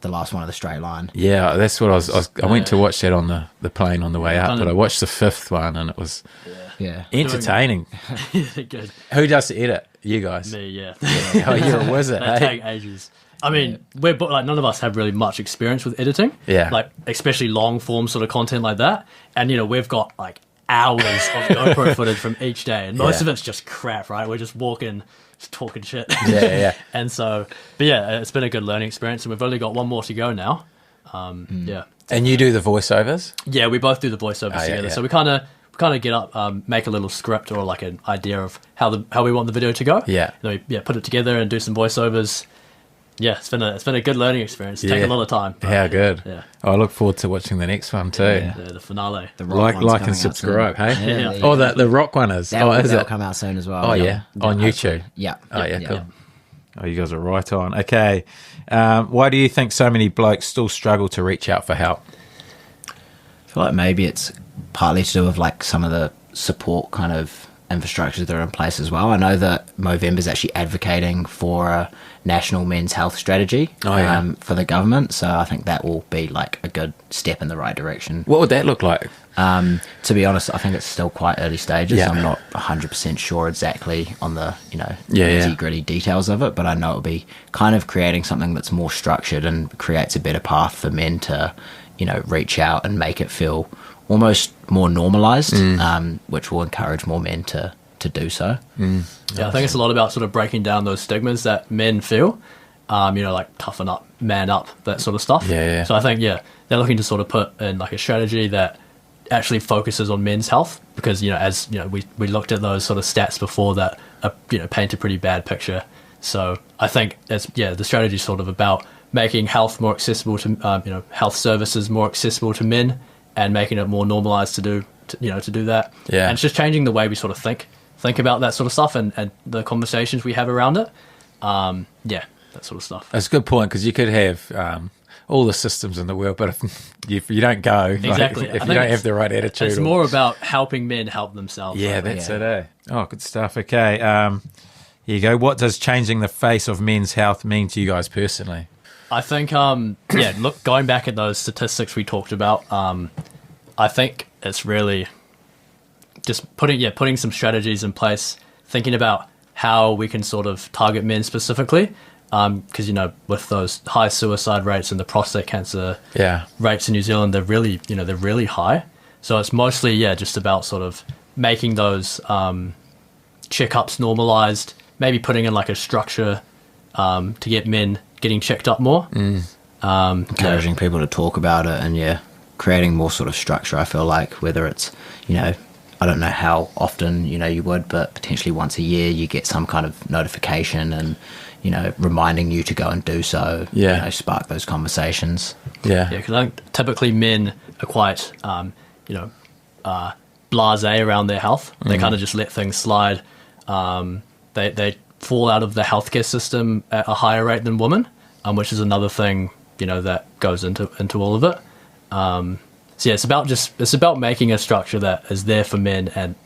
of the straight line. Yeah, that's what I went to watch that on the plane on the way up, but I watched the 5th one and it was entertaining. Good. Who does the edit? You guys? Me, yeah. Oh, you're a wizard, They take ages. I mean, we're like none of us have really much experience with editing. Yeah. Like especially long form sort of content like that. And you know, we've got like hours of GoPro footage from each day, and most of it's just crap, right? We're just walking, just talking shit. Yeah. And so, but it's been a good learning experience, and we've only got one more to go now. Yeah. And you do the voiceovers? Yeah, we both do the voiceovers together. Yeah. So we kind of get up, make a little script or like an idea of how we want the video to go. Yeah. And then we put it together and do some voiceovers. Yeah, it's been a good learning experience. It's taken a lot of time. How good. Yeah. Oh, I look forward to watching the next one too. Yeah, the finale. The rock like and subscribe, hey? Yeah. Oh, the rock one is. That'll come out soon as well. Oh, yeah. On YouTube. Yeah. Oh, yeah, cool. Oh, you guys are right on. Okay. Why do you think so many blokes still struggle to reach out for help? I feel like maybe it's partly to do with like some of the support kind of infrastructures that are in place as well. I know that Movember is actually advocating for a national men's health strategy for the government, so I think that will be like a good step in the right direction. What would that look like? To be honest, I think it's still quite early stages. Yeah. I'm not 100% sure exactly on the, Yeah. nitty-gritty details of it, but I know it'll be kind of creating something that's more structured and creates a better path for men to, reach out and make it feel almost more normalized, which will encourage more men to do so. Yeah, I think it's a lot about sort of breaking down those stigmas that men feel, like toughen up, man up, that sort of stuff. Yeah. So I think, they're looking to sort of put in like a strategy that actually focuses on men's health, because, as we looked at those sort of stats before that, paint a pretty bad picture. So I think the strategy is sort of about making health more accessible to, health services more accessible to men, and making it more normalized to do that. Yeah. And it's just changing the way we sort of think about that sort of stuff, and the conversations we have around it. That sort of stuff. That's a good point, because you could have all the systems in the world, but if you don't go, Exactly. if you don't have the right attitude. It's more about helping men help themselves. Yeah, that's it, eh? Oh, good stuff. Okay, here you go. What does changing the face of men's health mean to you guys personally? I think, look, going back at those statistics we talked about, I think it's really just putting some strategies in place, thinking about how we can sort of target men specifically, because with those high suicide rates and the prostate cancer rates in New Zealand, they're really high. So it's mostly just about sort of making those checkups normalized, maybe putting in like a structure to get men getting checked up more, Encouraging people to talk about it, and creating more sort of structure. I feel like, whether it's I don't know how often you would, but potentially once a year you get some kind of notification and reminding you to go and do so. Spark those conversations. Because I think typically men are quite blasé around their health. They kind of just let things slide. They fall out of the healthcare system at a higher rate than women, which is another thing that goes into all of it. So it's about making a structure that is there for men, and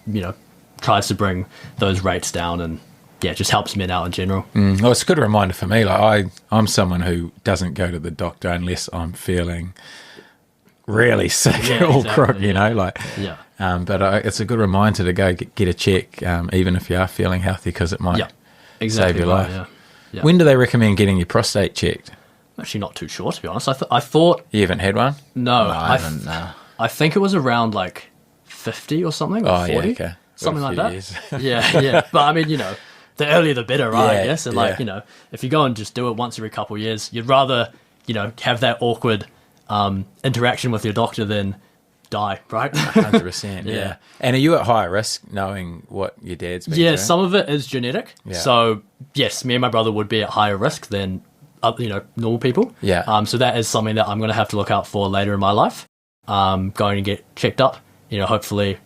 tries to bring those rates down, and just helps men out in general. Well, it's a good reminder for me. Like I'm someone who doesn't go to the doctor unless I'm feeling really sick or crook, But it's a good reminder to go get a check, even if you are feeling healthy, because it might save your life. Yeah. When do they recommend getting your prostate checked? I'm actually not too sure, to be honest. I thought... You haven't had one? No, I haven't. No. I think it was around like 50 or something, or 40. Yeah, okay. Something like that. Yeah. But I mean, the earlier the better, right? I guess. And if you go and just do it once every couple of years, you'd rather, have that awkward interaction with your doctor than die, right? 100%. Yeah. And are you at high risk, knowing what your dad's been through? Some of it is genetic. Yeah. So yes, me and my brother would be at higher risk than normal people. Yeah. So that is something that I'm going to have to look out for later in my life. Going to get checked up. Hopefully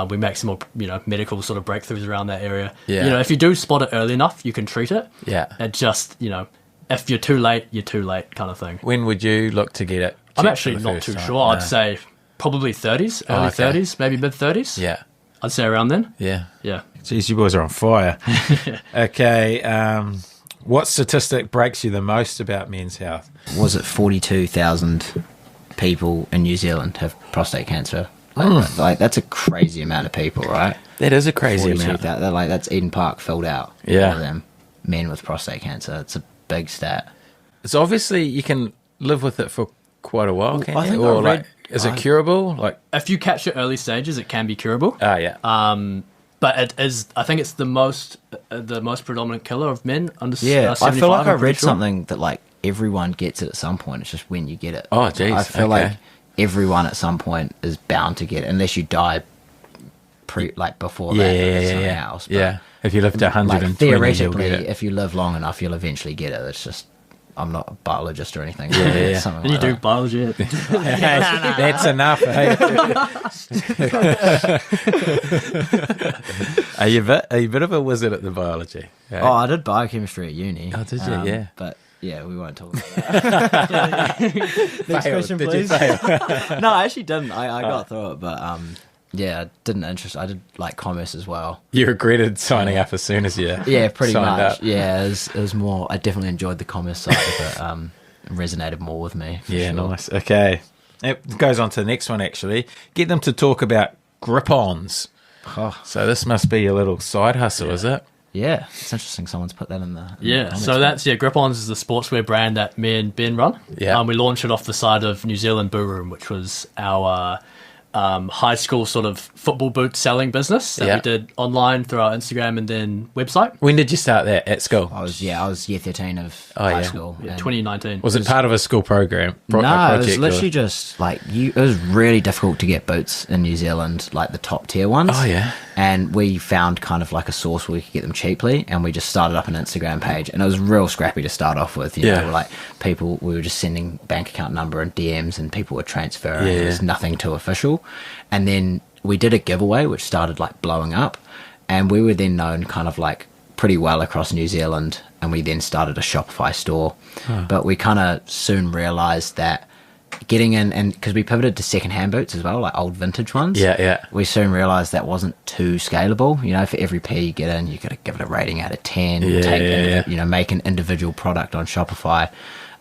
we make some more medical sort of breakthroughs around that area. Yeah. If you do spot it early enough, you can treat it. Yeah. And just if you're too late, you're too late, kind of thing. When would you look to get it checked? I'm actually not too sure. I'd say probably 30s, early 30s, maybe mid 30s. Yeah. I'd say around then. Yeah. Yeah. Jeez, you boys are on fire. Okay. What statistic breaks you the most about men's health? Was it 42,000 people in New Zealand have prostate cancer? Like that's a crazy amount of people, right? That is a crazy amount. That's Eden Park filled out. Yeah. All of them men with prostate cancer. It's a big stat. It's obviously you can live with it for quite a while, can I you? think Or I read- is it curable? Like, If you catch it early stages, it can be curable. yeah. But it is. I think it's the most predominant killer of men under. Yeah, 75, I feel like I I'm pretty read sure. something that like everyone gets it at some point. It's just when you get it. Oh, geez, I feel okay. like everyone at some point is bound to get it, unless you die before that. Or something else. But, Yeah. If you live to 120, like, you'll theoretically, get it. if you live long enough, you'll eventually get it. It's just I'm not a biologist or anything. Yeah. Something And you like do that. biology. That's enough. Hey? Are you a bit of a wizard at the biology? Hey? Oh, I did biochemistry at uni. Oh, did you? Yeah. But yeah, we won't talk about that. Next question, Did please. you fail? No, I actually didn't. I got through it, but yeah, it didn't interest. I did like commerce as well. You regretted signing up as soon as you Yeah, pretty signed much. up. Yeah, it was more. I definitely enjoyed the commerce side of it. It resonated more with me. For Yeah, sure. nice. Okay. It goes on to the next one, actually. Get them to talk about grip-ons. Oh. So this must be a little side hustle, is it? Yeah, it's interesting. Someone's put that in the Yeah, so that's Grip-Ons is the sportswear brand that me and Ben run. Yeah, we launched it off the side of New Zealand Boo Room, which was our high school sort of football boot selling business that we did online through our Instagram and then website. When did you start that at school? I was year 13 of high school. Yeah, 2019. Was it part of a school program? No, it was literally just like it was really difficult to get boots in New Zealand, like the top tier ones. Oh yeah. And we found kind of like a source where we could get them cheaply, and we just started up an Instagram page, and it was real scrappy to start off with. You know, like we were just sending bank account number and DMs, and people were transferring. Yeah. It was nothing too official. And then we did a giveaway, which started like blowing up, and we were then known kind of like pretty well across New Zealand, and we then started a Shopify store. But we kind of soon realized that getting in, and because we pivoted to secondhand boots as well, like old vintage ones. We soon realized that wasn't too scalable. You know, for every pair you get in, you got to give it a rating out of 10. You know, make an individual product on Shopify.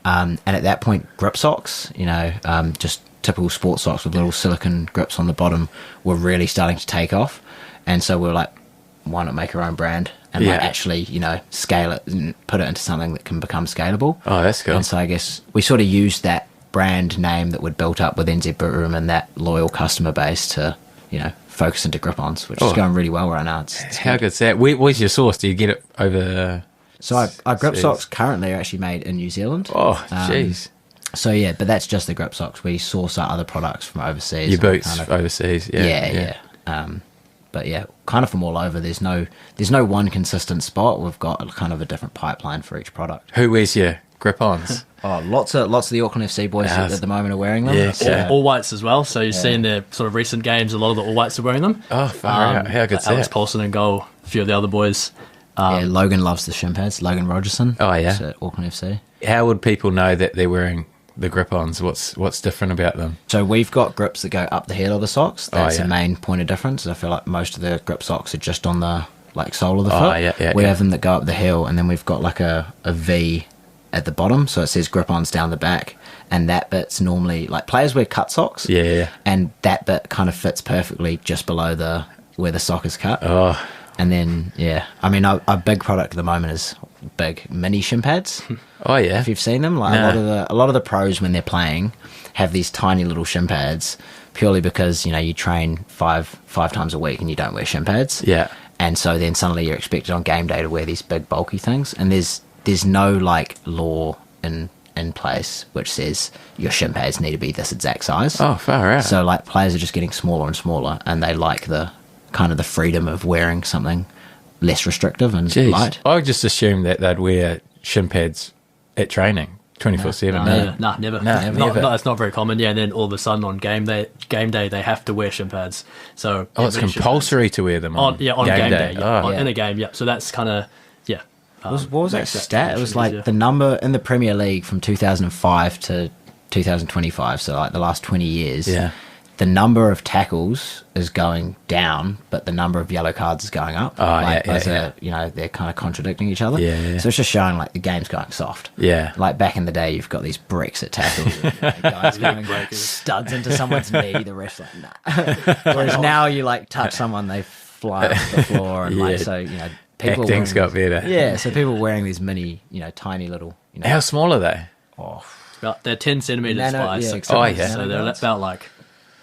And at that point, grip socks, you know, just typical sports socks with little silicone grips on the bottom, were really starting to take off. And so we were like, why not make our own brand and like actually, you know, scale it and put it into something that can become scalable. Oh, that's cool. And so I guess we sort of used that brand name that we'd built up with NZ Boot Room and that loyal customer base to, you know, focus into grip-ons, which is going really well right now. It's How good's that? Where's your source? Do you get it over... So our grip socks currently are actually made in New Zealand. Oh, jeez. So yeah, but that's just the grip socks. We source our other products from overseas. Your boots overseas, But yeah, kind of from all over. There's no one consistent spot. We've got kind of a different pipeline for each product. Who wears your grip-ons? Oh, lots of the Auckland FC boys at the moment are wearing them. Yes, all whites as well. So you've seen their sort of recent games. A lot of the all whites are wearing them. Oh, far out. How good's that? Alex Paulson in goal. A few of the other boys. Logan loves the shin pads. Logan Rogerson. Oh yeah, at Auckland FC. How would people know that they're wearing the grip-ons? What's different about them? So we've got grips that go up the heel of the socks. That's the main point of difference. I feel like most of the grip socks are just on the like sole of the foot. We have them that go up the heel, and then we've got like a V at the bottom, so it says grip-ons down the back, and that bit's normally like players wear cut socks. And that bit kind of fits perfectly just below where the sock is cut. And then, I mean, our big product at the moment is big mini shin pads. If you've seen them, like a lot of the pros when they're playing have these tiny little shin pads, purely because you know you train five times a week and you don't wear shin pads. And so then suddenly you're expected on game day to wear these big bulky things, and there's no like law in place which says your shin pads need to be this exact size. Oh, far out. So like players are just getting smaller and smaller, and they like the kind of the freedom of wearing something less restrictive and light. I just assumed that they'd wear shin pads at training 24/7. Never. Never. That's not very common. And then all of a sudden on game day they have to wear shin pads. So it's compulsory to wear them on game day. In a game. So that's kind of what was that stat? It was like the number in the Premier League from 2005 to 2025. So like the last 20 years. The number of tackles is going down, but the number of yellow cards is going up. You know, they're kind of contradicting each other. So it's just showing like the game's going soft. Like back in the day, you've got these bricks at tackles. Guys going studs into someone's knee. The ref's like, nah. Whereas now you like touch someone, they fly off the floor, and like so, you know, people. Acting's got better. So people wearing these mini, you know, tiny little. You know, how small are they? They're 10 centimeters by 6. So they're about like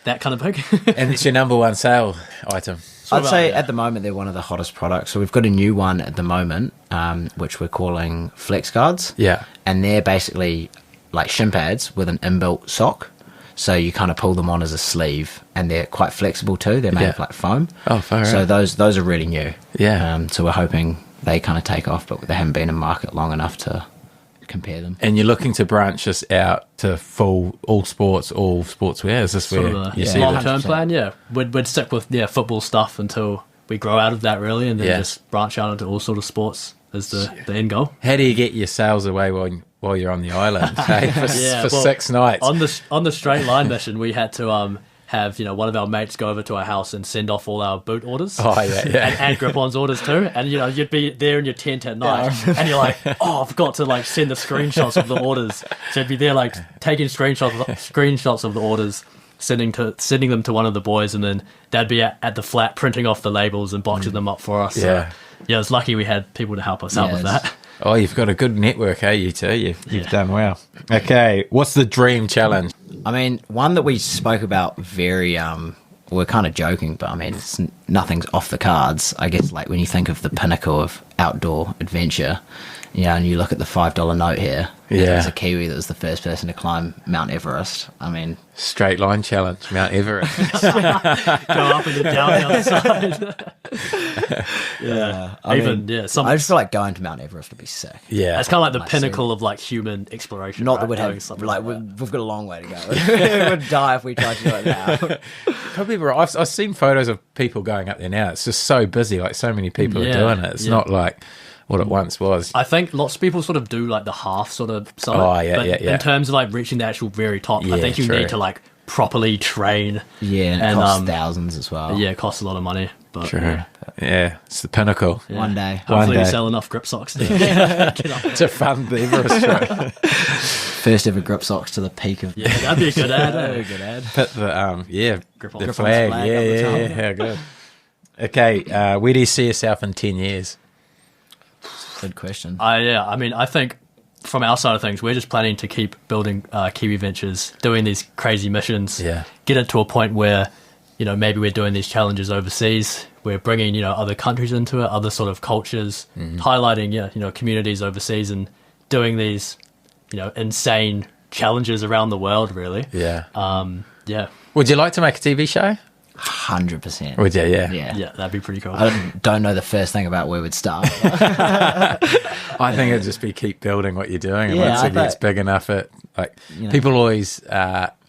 that kind of big. And it's your number one sale item. I'd say at the moment they're one of the hottest products. So we've got a new one at the moment, which we're calling Flex Guards. And they're basically like shin pads with an inbuilt sock. So you kind of pull them on as a sleeve, and they're quite flexible too. They're made of like foam. So those are really new. So we're hoping they kind of take off, but they haven't been in market long enough to compare them. And you're looking to branch this out to full all sportswear? Is this where you see long-term plan? We'd stick with football stuff until we grow out of that really, and then just branch out into all sort of sports as the end goal. How do you get your sales away while you're on the island? For 6 nights on the straight line mission? We had to have, you know, one of our mates go over to our house and send off all our boot orders. Oh, yeah. And grip-ons orders too. And, you know, you'd be there in your tent at night and you're like, oh, I forgot to, like, send the screenshots of the orders. So you'd be there, like, taking screenshots of the orders, sending them to one of the boys, and then they'd be at the flat printing off the labels and boxing them up for us. Yeah. So, yeah, it's lucky we had people to help us out with that. Oh, you've got a good network, eh, you two? You've done well. Okay, what's the dream challenge? I mean, one that we spoke about very, we're kind of joking, but I mean, nothing's off the cards. I guess, like, when you think of the pinnacle of outdoor adventure, you know, and you look at the $5 note here, there's a Kiwi that was the first person to climb Mount Everest. I mean... Straight line challenge, Mount Everest. Go up and then down the other side. I just feel like going to Mount Everest would be sick. Yeah. It's kind of like the pinnacle of, like, human exploration. Not that we'd have, like, we've got a long way to go. We would die if we tried to do it now. Probably right. I've seen photos of people going up there now. It's just so busy. Like, so many people are doing it. It's not like what it once was. I think lots of people sort of do, like, the half sort of summit. Oh, yeah. In terms of, like, reaching the actual very top, I think you need to, like, properly train. Yeah, and it costs thousands as well. Yeah, it costs a lot of money. But, True. Yeah, it's the pinnacle. Yeah. One day. Hopefully we sell enough grip socks to fund the Everest trip. First ever grip socks to the peak of... Yeah, that'd be a good ad. Put the, grip on the the flag. flag Yeah, how good. Okay, where do you see yourself in 10 years? Good question. I mean, I think from our side of things, we're just planning to keep building Kiwiventures, doing these crazy missions, get it to a point where, you know, maybe we're doing these challenges overseas, we're bringing, you know, other countries into it, other sort of cultures, highlighting, you know, communities overseas and doing these, you know, insane challenges around the world, really. Yeah. Yeah. Would you like to make a TV show? 100%. Would you? Yeah. Yeah, that'd be pretty cool. I don't know the first thing about where we'd start. I think it'd just be keep building what you're doing, and once it gets big enough, people always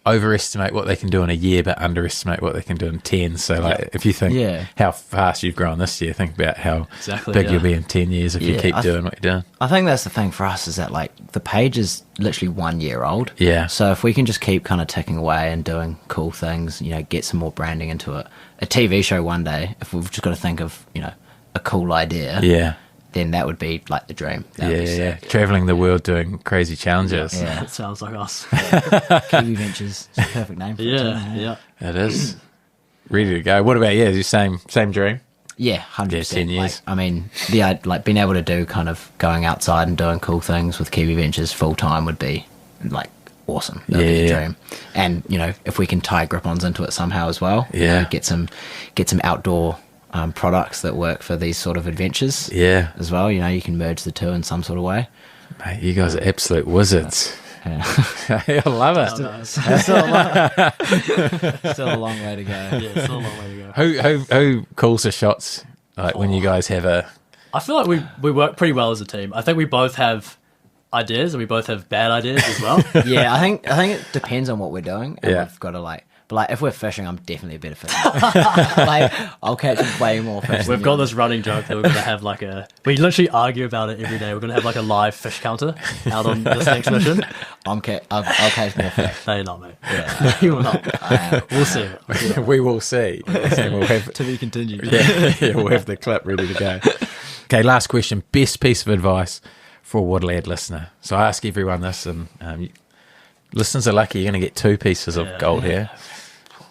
overestimate what they can do in a year, but underestimate what they can do in 10. So, like, if you think how fast you've grown this year, think about how big you'll be in 10 years if you keep doing what you're doing. I think that's the thing for us, is that, like, the page is literally 1 year old. Yeah. So if we can just keep kind of ticking away and doing cool things, you know, get some more branding into it. A TV show one day, if we've just got to think of, you know, a cool idea, then that would be like the dream. Traveling the world doing crazy challenges. Yeah. It sounds like us. Kiwiventures. It's a perfect name for it. Yeah. It is. Ready to go. What about you? Is your same dream? Yeah, 100%. 10 years. Like, I mean, like, being able to do kind of going outside and doing cool things with Kiwiventures full time would be, like, awesome. That would be the dream. And, you know, if we can tie grip-ons into it somehow as well, you know, get some outdoor products that work for these sort of adventures as well. You know, you can merge the two in some sort of way. Mate, you guys are absolute wizards. I love it. Still a long way to go. Yeah, still a long way to go. Who calls the shots, like, when you guys have a... I feel like we work pretty well as a team. I think we both have ideas and we both have bad ideas as well. Yeah, I think it depends on what we're doing. And we've got to, like... But, like, if we're fishing, I'm definitely a better fisher. Like, I'll catch way more fish. We've got this running joke that we're going to have, like, we literally argue about it every day. We're going to have, like, a live fish counter out on this next mission. I'll catch more fish. No, you're not, mate. Yeah. You will not. We'll see. We will see. And we'll have, to be continued. We'll have the clip ready to go. Okay, last question. Best piece of advice for a Water Lad listener. So I ask everyone this, and listeners are lucky. You're going to get 2 pieces of gold here.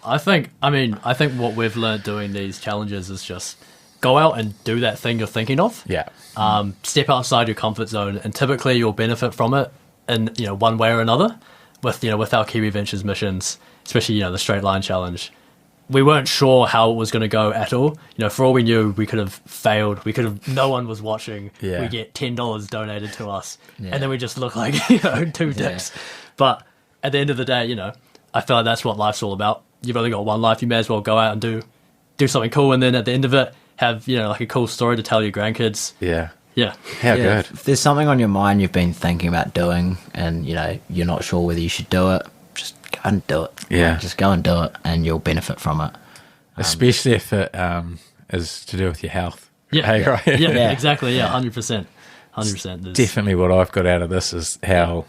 I think what we've learned doing these challenges is just go out and do that thing you're thinking of. Yeah. Step outside your comfort zone, and typically you'll benefit from it in, you know, one way or another. With our Kiwiventures missions, especially, you know, the straight line challenge, we weren't sure how it was going to go at all. You know, for all we knew, we could have failed. No one was watching. Yeah. We get $10 donated to us, and then we just look like, you know, 2 dicks. But at the end of the day, you know, I feel like that's what life's all about. You've only got one life. You may as well go out and do something cool, and then at the end of it, have, you know, like, a cool story to tell your grandkids. Yeah. Yeah. How good. If there's something on your mind you've been thinking about doing, and, you know, you're not sure whether you should do it, just go and do it. Yeah. Like, just go and do it, and you'll benefit from it. Especially if it is to do with your health. Yeah. Hey, right? Yeah, exactly. Yeah, 100%. 100%. Definitely what I've got out of this is how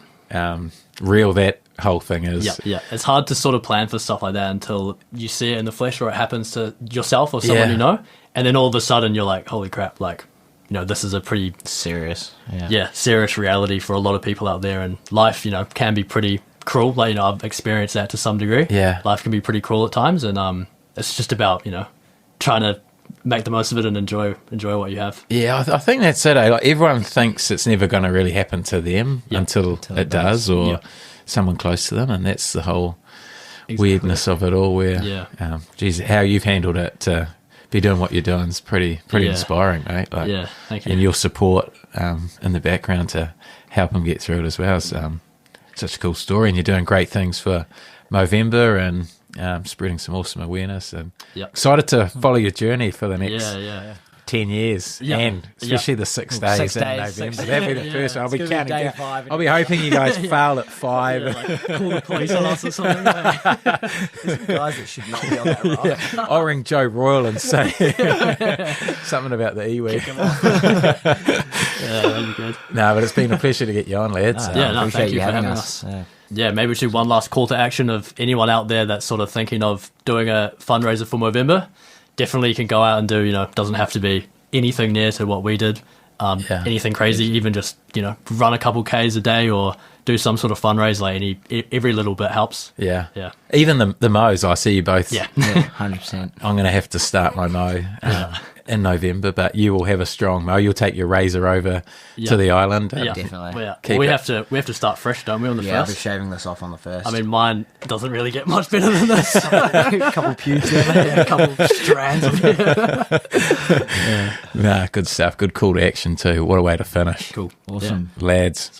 real that whole thing is. Yeah. It's hard to sort of plan for stuff like that until you see it in the flesh or it happens to yourself or someone you know. And then all of a sudden you're like, holy crap, like, you know, this is a pretty serious, serious reality for a lot of people out there. And life, you know, can be pretty cruel. Like, you know, I've experienced that to some degree. Yeah. Life can be pretty cruel at times. And it's just about, you know, trying to make the most of it and enjoy what you have. Yeah, I think that's it. Like, everyone thinks it's never going to really happen to them until it does, or someone close to them, and that's the whole weirdness of it all. Where, geez, how you've handled it to be doing what you're doing is pretty inspiring, mate. Like, thank you. And your support in the background to help them get through it as well. It's such a cool story, and you're doing great things for Movember and spreading some awesome awareness, and excited to follow your journey for the next 10 years, and especially the 6 days in November. That'll be the first one. I'll be counting down. I'll be hoping you guys fail at 5. Call the police on us or something. There's some guys that should not be on that raft. I'll ring Joe Royal and say something about the E-weed. That'd be good. No, but it's been a pleasure to get you on, lads. Thank you for having us. Yeah, maybe we should do one last call to action of anyone out there that's sort of thinking of doing a fundraiser for Movember. Definitely can go out and do, you know, doesn't have to be anything near to what we did. Anything crazy, even just, you know, run a couple Ks a day or do some sort of fundraiser. Like every little bit helps. Yeah. Even the mows, I see you both. Yeah, 100%. I'm going to have to start my mow in November, but you will have a strong mow. You'll take your razor over to the island. Definitely. Well, we have to start fresh, don't we, on the I'll be first? shaving this off on the first. I mean, mine doesn't really get much better than this. a couple pubes there, a couple strands of hair. Nah, good stuff. Good call to action too. What a way to finish. Cool. awesome. Lads,